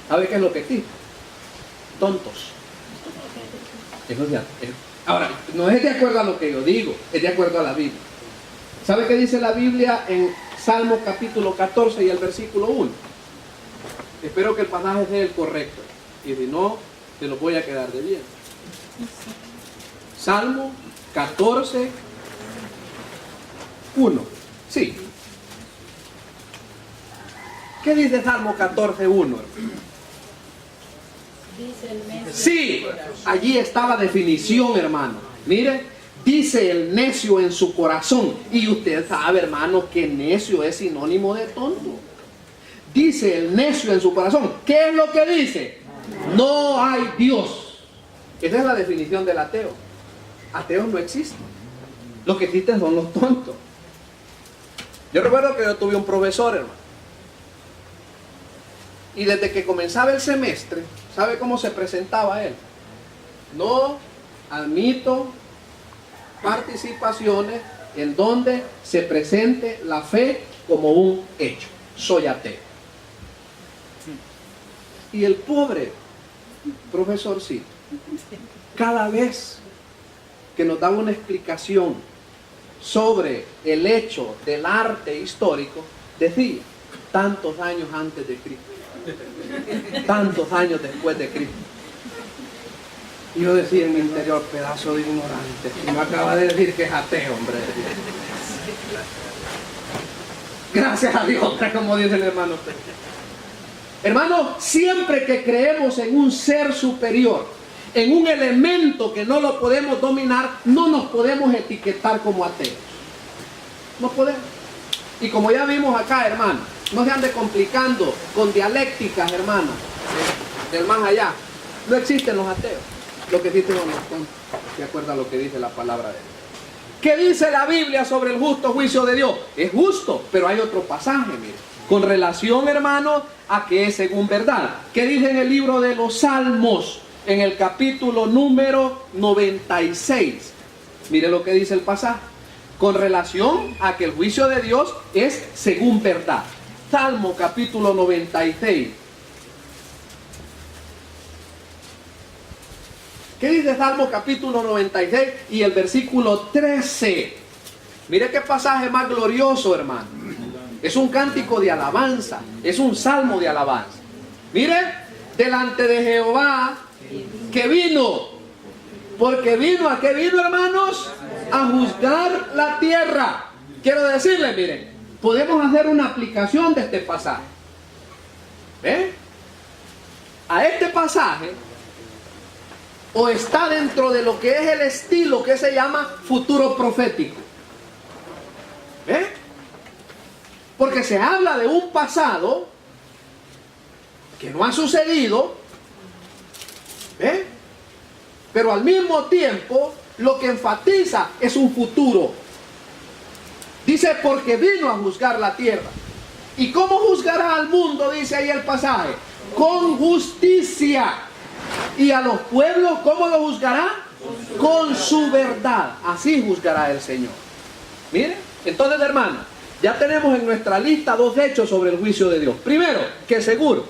¿Sabe qué es lo que existe? Tontos. Eso ya. Ahora, no es de acuerdo a lo que yo digo, es de acuerdo a la Biblia. ¿Sabe qué dice la Biblia en Salmo capítulo 14 y el versículo 1? Espero que el pasaje sea el correcto. Y si no, te lo voy a quedar de bien. Salmo 14, 1. Sí. ¿Qué dice Salmo 14, 1? Sí, allí está la definición, hermano. Mire, dice el necio en su corazón. Y usted sabe, hermano, que necio es sinónimo de tonto. dice el necio en su corazón. ¿Qué es lo que dice? No hay Dios. Esa es la definición del ateo. Ateos no existen. Los que existen son los tontos. Yo recuerdo que yo tuve un profesor, hermano. Y desde que comenzaba el semestre, ¿sabe cómo se presentaba él? No admito participaciones en donde se presente la fe como un hecho. Soy ateo. Y el pobre profesorcito, cada vez que nos daba una explicación sobre el hecho del arte histórico, decía, tantos años antes de Cristo, tantos años después de Cristo. Y yo decía en mi interior, pedazo de ignorante, y me acaba de decir que es ateo, hombre. Gracias a Dios, como dice el hermano. Hermano, siempre que creemos en un ser superior, en un elemento que no lo podemos dominar, no nos podemos etiquetar como ateos. No podemos. Y como ya vimos acá, hermano, no se ande complicando con dialécticas, hermano, del más allá. No existen los ateos. Lo que existen son los tontos. De acuerdo a lo que dice la palabra de Dios. ¿Qué dice la Biblia sobre el justo juicio de Dios? Es justo, pero hay otro pasaje, mire, con relación, hermano, a que es según verdad. ¿Qué dice en el libro de los Salmos? En el capítulo número 96. Mire lo que dice el pasaje. Con relación a que el juicio de Dios es según verdad. Salmo capítulo 96. ¿Qué dice Salmo capítulo 96 y el versículo 13? Mire qué pasaje más glorioso, hermano. Es un cántico de alabanza, es un salmo de alabanza. Mire, delante de Jehová que vino, porque vino, ¿a qué vino, hermanos? A juzgar la tierra. Quiero decirle, miren, podemos hacer una aplicación de este pasaje. ¿Ve? A este pasaje, o está dentro de lo que es el estilo que se llama futuro profético. ¿Ve? Porque se habla de un pasado que no ha sucedido, ¿ve? Pero al mismo tiempo lo que enfatiza es un futuro. Dice, porque vino a juzgar la tierra. ¿Y cómo juzgará al mundo? Dice ahí el pasaje. Con justicia. ¿Y a los pueblos cómo lo juzgará? Con su verdad. Así juzgará el Señor. Miren, entonces, hermano, ya tenemos en nuestra lista dos hechos sobre el juicio de Dios. Primero, que es seguro.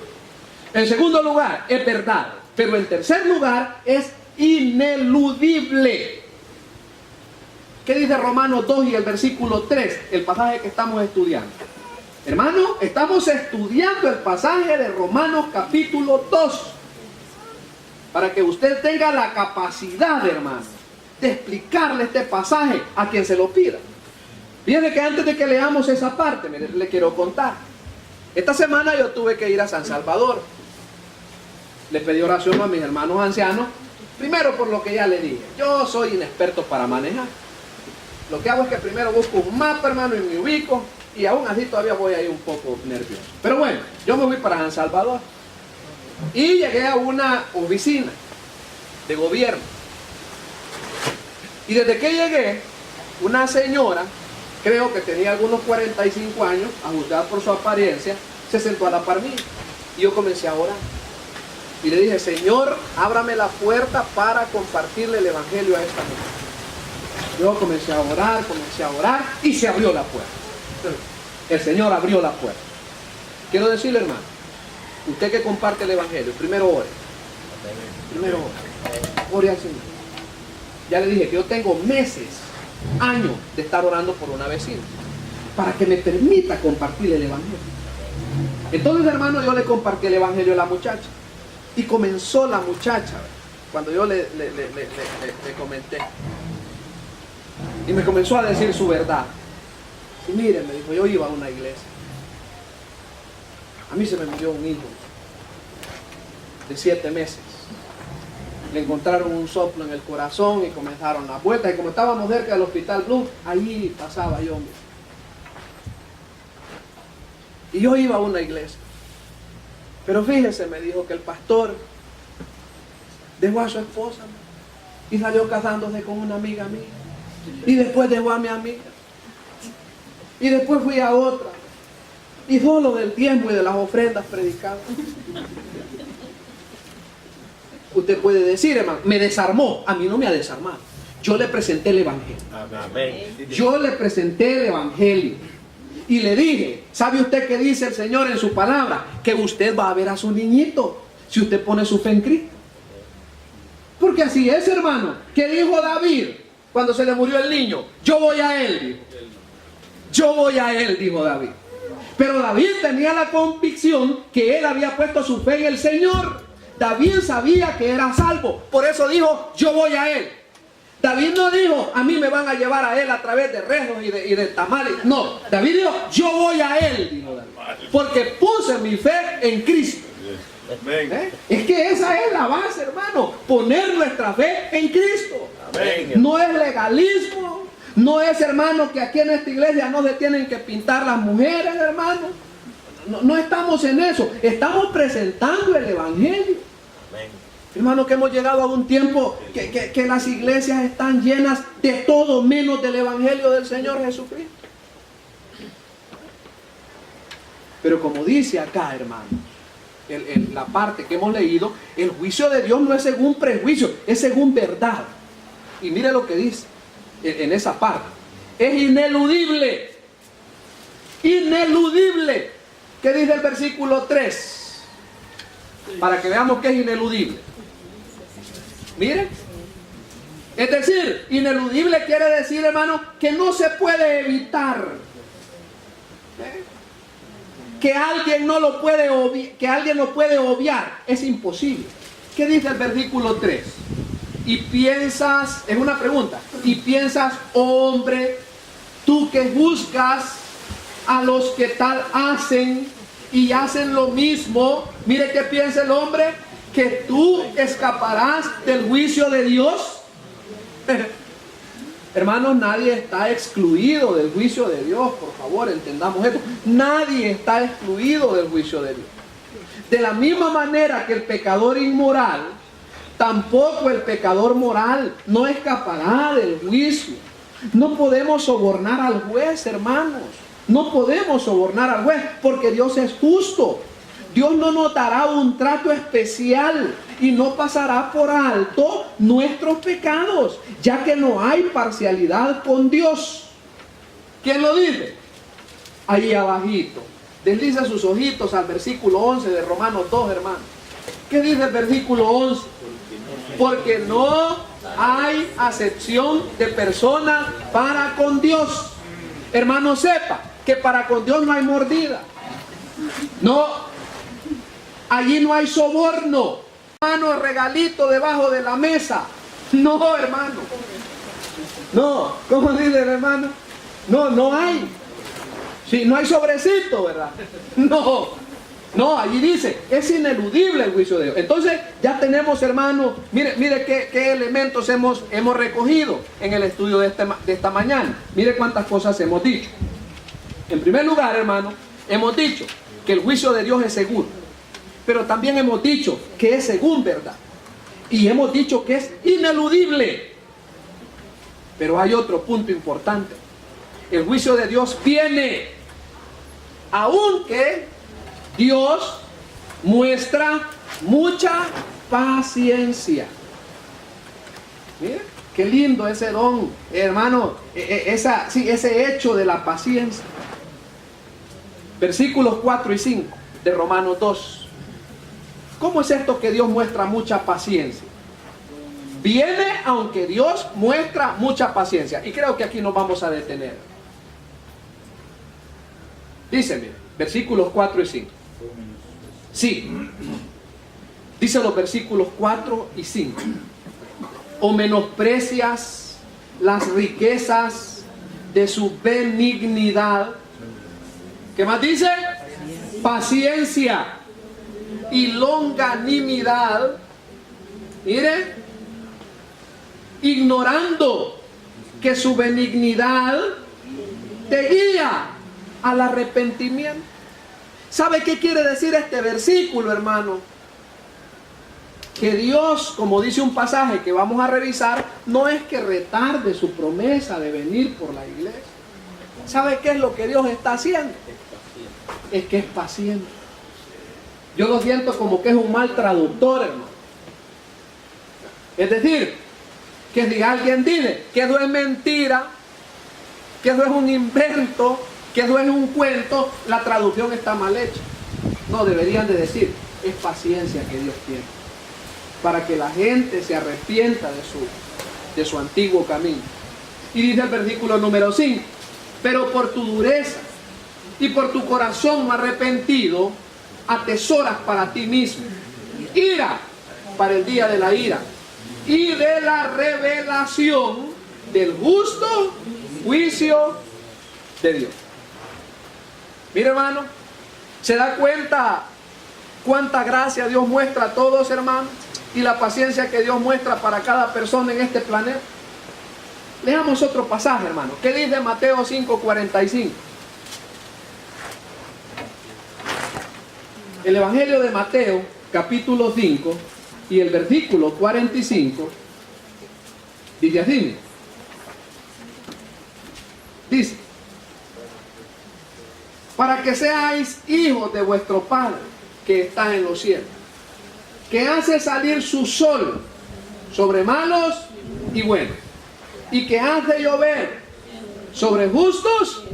En segundo lugar, es verdad. Pero en tercer lugar, es ineludible. ¿Qué dice Romanos 2 y el versículo 3? El pasaje que estamos estudiando. Hermano, estamos estudiando el pasaje de Romanos capítulo 2. Para que usted tenga la capacidad, hermano, de explicarle este pasaje a quien se lo pida. Fíjense que antes de que leamos esa parte, le quiero contar. Esta semana yo tuve que ir a San Salvador. Le pedí oración a mis hermanos ancianos. Primero por lo que ya le dije. Yo soy inexperto para manejar. Lo que hago es que primero busco un mapa, hermano, y me ubico. Y aún así todavía voy ahí un poco nervioso. Pero bueno, yo me voy para San Salvador. Y llegué a una oficina de gobierno. Y desde que llegué, una señora, creo que tenía algunos 45 años, a juzgar por su apariencia, se sentó a la par mía. Y yo comencé a orar. Y le dije, Señor, ábrame la puerta para compartirle el evangelio a esta mujer. Yo comencé a orar y se abrió la puerta. El Señor abrió la puerta. Quiero decirle, hermano, usted que comparte el evangelio, primero ore. Primero ore. Ore al Señor. Ya le dije que yo tengo meses, años de estar orando por una vecina para que me permita compartir el evangelio. Entonces, hermano, yo le compartí el evangelio a la muchacha. Y comenzó la muchacha, cuando yo le comenté. Y me comenzó a decir su verdad. Y miren, me dijo, yo iba a una iglesia. A mí se me murió un hijo de 7 meses. Le encontraron un soplo en el corazón y comenzaron las vueltas. Y como estábamos cerca del Hospital Blue, allí pasaba yo. Y yo iba a una iglesia. Pero fíjese, me dijo que el pastor dejó a su esposa y salió casándose con una amiga mía. Y después dejó a mi amiga. Y después fui a otra. Y solo del diezmo y de las ofrendas predicaba. Usted puede decir, hermano, me desarmó. A mí no me ha desarmado. Yo le presenté el evangelio. Amén. Yo le presenté el evangelio. Y le dije, ¿sabe usted qué dice el Señor en su palabra? Que usted va a ver a su niñito si usted pone su fe en Cristo. Porque así es, hermano. ¿Qué dijo David cuando se le murió el niño? Yo voy a él, dijo. Yo voy a él, dijo David. Pero David tenía la convicción que él había puesto su fe en el Señor. David sabía que era salvo. Por eso dijo, yo voy a él. David no dijo, a mí me van a llevar a él a través de rezos y de tamales. No, David dijo, yo voy a él, dijo David. Porque puse mi fe en Cristo. Es que esa es la base, hermano. Poner nuestra fe en Cristo. No es legalismo. No es, hermano, que aquí en esta iglesia no se tienen que pintar las mujeres, hermano. No estamos en eso. Estamos presentando el evangelio. Hermano, que hemos llegado a un tiempo que las iglesias están llenas de todo menos del evangelio del Señor Jesucristo. Pero como dice acá, hermano, en la parte que hemos leído, el juicio de Dios no es según prejuicio, es según verdad. Y mire lo que dice en esa parte. Es ineludible. Ineludible. ¿Qué dice el versículo 3? Para que veamos que es ineludible. Miren. Es decir, ineludible quiere decir, hermano, que no se puede evitar. Que alguien no lo puede obviar, que alguien lo puede obviar. Es imposible. ¿Qué dice el versículo 3? Y piensas, es una pregunta, y piensas, hombre, tú que juzgas a los que tal hacen y hacen lo mismo, mire que piensa el hombre, que tú escaparás del juicio de Dios. Hermanos, nadie está excluido del juicio de Dios, por favor, entendamos esto. Nadie está excluido del juicio de Dios. De la misma manera que el pecador inmoral, tampoco el pecador moral no escapará del juicio. No podemos sobornar al juez, hermanos. No podemos sobornar al juez porque Dios es justo. Dios no notará un trato especial y no pasará por alto nuestros pecados, ya que no hay parcialidad con Dios. ¿Quién lo dice? Ahí abajito. Desliza sus ojitos al versículo 11 de Romanos 2, hermano. ¿Qué dice el versículo 11? Porque no hay acepción de persona para con Dios. Hermano, sepa que para con Dios no hay mordida. No. Allí no hay soborno. Hermano, regalito debajo de la mesa. No, hermano. No. ¿Cómo dice el hermano? No, no hay. Sí, no hay sobrecito, ¿verdad? No. No, allí dice, es ineludible el juicio de Dios. Entonces, ya tenemos, hermano, mire qué elementos hemos recogido en el estudio de esta mañana. Mire cuántas cosas hemos dicho. En primer lugar, hermano, hemos dicho que el juicio de Dios es seguro. Pero también hemos dicho que es según verdad. Y hemos dicho que es ineludible. Pero hay otro punto importante. El juicio de Dios viene, aunque Dios muestra mucha paciencia. Mira, qué lindo ese don, hermano, ese hecho de la paciencia. Versículos 4 y 5 de Romanos 2. ¿Cómo es esto que Dios muestra mucha paciencia? Viene aunque Dios muestra mucha paciencia. Y creo que aquí nos vamos a detener. Dice, mire, versículos 4 y 5. Sí. Dice los versículos 4 y 5. O menosprecias las riquezas de su benignidad. ¿Qué más dice? Paciencia y longanimidad. Mire, ignorando que su benignidad te guía al arrepentimiento. ¿Sabe qué quiere decir este versículo, hermano? Que Dios, como dice un pasaje que vamos a revisar, no es que retarde su promesa de venir por la iglesia. ¿Sabe qué es lo que Dios está haciendo? Es que es paciente. Yo lo siento como que es un mal traductor, hermano. Es decir, que si alguien dice que eso es mentira, que eso es un invento, que eso es un cuento, la traducción está mal hecha. No, deberían de decir, es paciencia que Dios tiene, para que la gente se arrepienta de su antiguo camino. Y dice el versículo número 5, pero por tu dureza y por tu corazón no arrepentido, atesoras para ti mismo ira para el día de la ira y de la revelación del justo juicio de Dios. Mire, hermano, ¿se da cuenta cuánta gracia Dios muestra a todos, hermano? Y la paciencia que Dios muestra para cada persona en este planeta. Leamos otro pasaje, hermano. ¿Qué dice Mateo 5:45? El Evangelio de Mateo, capítulo 5, y el versículo 45, dice así. Dice, para que seáis hijos de vuestro Padre que está en los cielos, que hace salir su sol sobre malos y buenos, y que hace llover sobre justos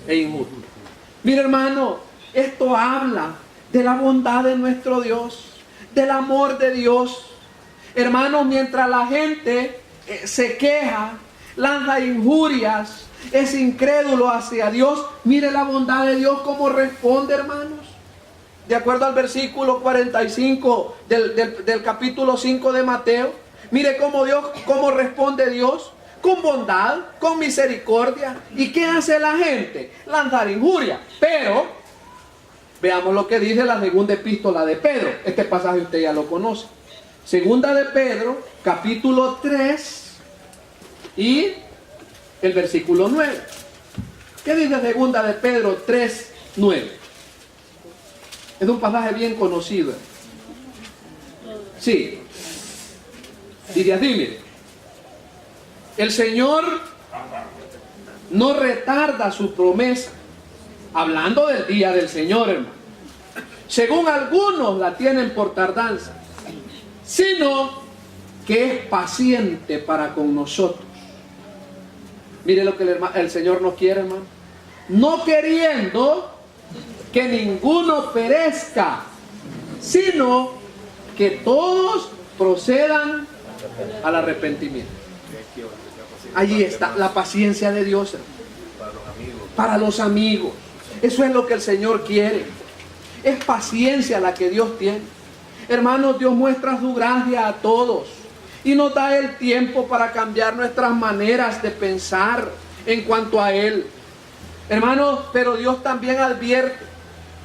e injustos. Mira, hermano, esto habla de la bondad de nuestro Dios, del amor de Dios. Hermano, mientras la gente se queja, lanza injurias, es incrédulo hacia Dios, mire la bondad de Dios cómo responde, hermanos. De acuerdo al versículo 45 del capítulo 5 de Mateo, mire cómo responde Dios. Con bondad, con misericordia. ¿Y qué hace la gente? Lanzar injuria. Pero veamos lo que dice la segunda epístola de Pedro. Este pasaje usted ya lo conoce. Segunda de Pedro, capítulo 3 y el versículo 9. ¿Qué dice segunda de Pedro 3, 9? Es un pasaje bien conocido. Sí. Dice así, mire. El Señor no retarda su promesa, hablando del día del Señor, hermano, según algunos la tienen por tardanza, sino que es paciente para con nosotros. Mire lo que el Señor no quiere, hermano. No queriendo que ninguno perezca, sino que todos procedan al arrepentimiento. Allí está la paciencia de Dios, hermano. Para los amigos. Eso es lo que el Señor quiere. Es paciencia la que Dios tiene. Hermanos, Dios muestra su gracia a todos y nos da el tiempo para cambiar nuestras maneras de pensar en cuanto a Él. Hermanos, pero Dios también advierte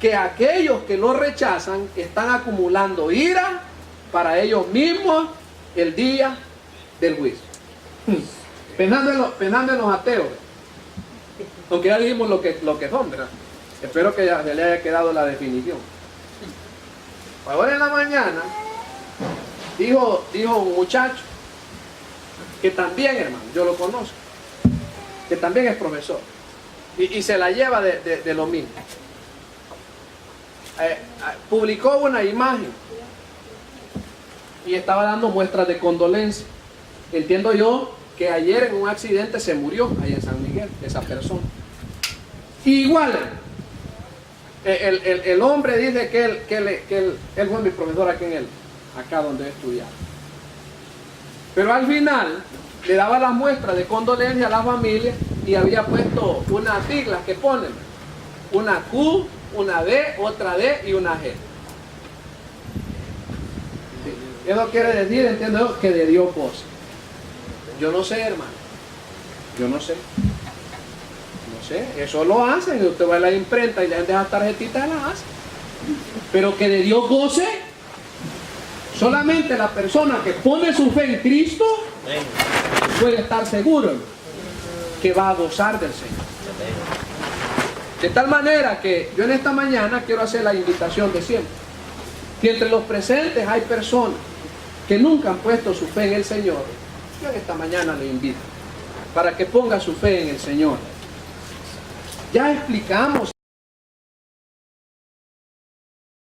que aquellos que lo rechazan están acumulando ira para ellos mismos el día del juicio. Pensando en los ateos, aunque ya dijimos lo que son, ¿verdad? Espero que ya se le haya quedado la definición. Ahora en la mañana dijo un muchacho que también, hermano, yo lo conozco, que también es profesor y se la lleva de lo mismo. Publicó una imagen y estaba dando muestras de condolencia. Entiendo yo que ayer en un accidente se murió ahí en San Miguel esa persona. Igual el hombre dice que él fue mi profesor acá donde estudiaba. Pero al final le daba las muestras de condolencia a la familia y había puesto unas siglas que ponen: una Q, una D, otra D y una G. Eso quiere decir, entiendo yo, que de Dios goza. Yo no sé, hermano. Yo no sé. No sé. Eso lo hacen. Usted va a la imprenta y le deja tarjetitas, las hace. Pero que de Dios goce, solamente la persona que pone su fe en Cristo puede estar seguro que va a gozar del Señor. De tal manera que yo en esta mañana quiero hacer la invitación de siempre. Si entre los presentes hay personas que nunca han puesto su fe en el Señor, yo en esta mañana le invito para que ponga su fe en el Señor. Ya explicamos